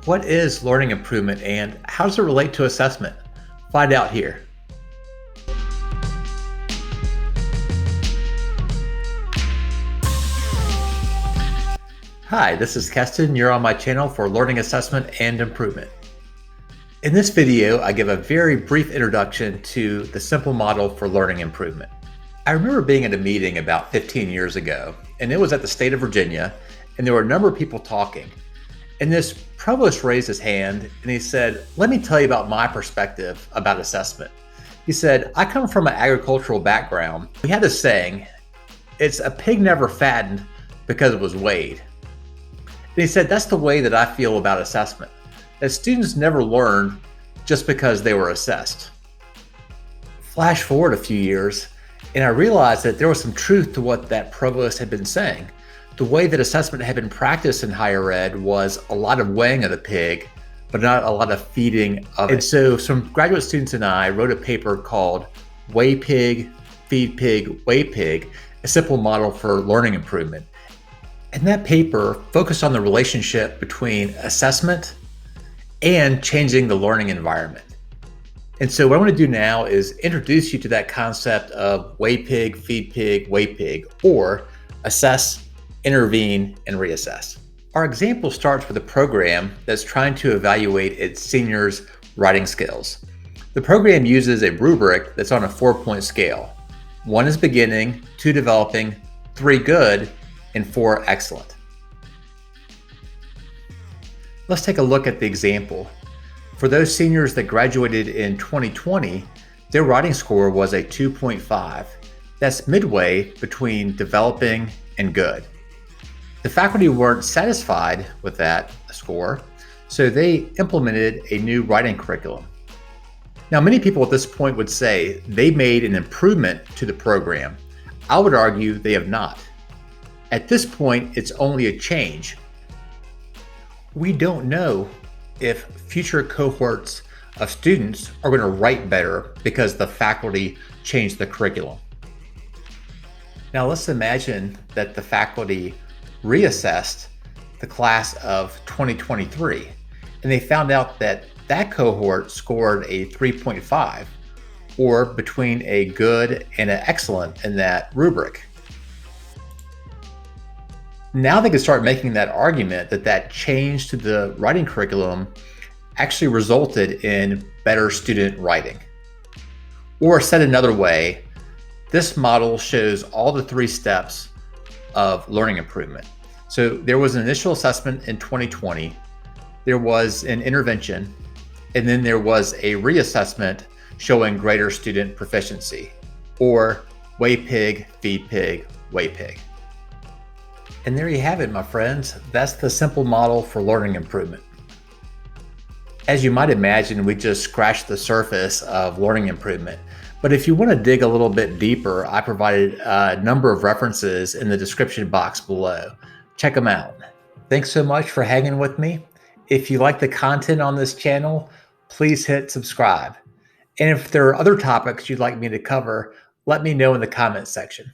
What is learning improvement and how does it relate to assessment? Find out here. Hi, this is Keston. You're on my channel for learning assessment and improvement. In this video, I give a very brief introduction to the simple model for learning improvement. I remember being at a meeting about 15 years ago, and it was at the state of Virginia, and there were a number of people talking. And this provost raised his hand and he said, "Let me tell you about my perspective about assessment." He said, "I come from an agricultural background. We had this saying, it's a pig never fattened because it was weighed." And he said, "That's the way that I feel about assessment, that students never learn just because they were assessed." Flash forward a few years, and I realized that there was some truth to what that provost had been saying. The way that assessment had been practiced in higher ed was a lot of weighing of the pig, but not a lot of feeding of it. And so some graduate students and I wrote a paper called Weigh Pig, Feed Pig, Weigh Pig, a simple model for learning improvement. And that paper focused on the relationship between assessment and changing the learning environment. And so what I want to do now is introduce you to that concept of weigh pig, feed pig, weigh pig, or assess, intervene, and reassess. Our example starts with a program that's trying to evaluate its seniors' writing skills. The program uses a rubric that's on a 4-point scale. 1 is beginning, 2 developing, 3 good, and 4 excellent. Let's take a look at the example. For those seniors that graduated in 2020, their writing score was a 2.5. That's midway between developing and good. The faculty weren't satisfied with that score, so they implemented a new writing curriculum. Now, many people at this point would say they made an improvement to the program. I would argue they have not. At this point, it's only a change. We don't know if future cohorts of students are going to write better because the faculty changed the curriculum. Now, let's imagine that the faculty reassessed the class of 2023, and they found out that that cohort scored a 3.5, or between a good and an excellent in that rubric. Now they can start making that argument that that change to the writing curriculum actually resulted in better student writing. Or said another way, this model shows all the 3 steps of learning improvement. So there was an initial assessment in 2020, there was an intervention, and then there was a reassessment showing greater student proficiency, or weigh pig, feed pig, weigh pig. And there you have it, my friends. That's the simple model for learning improvement. As you might imagine, we just scratched the surface of learning improvement. But if you want to dig a little bit deeper, I provided a number of references in the description box below. Check them out. Thanks so much for hanging with me. If you like the content on this channel, please hit subscribe. And if there are other topics you'd like me to cover, let me know in the comments section.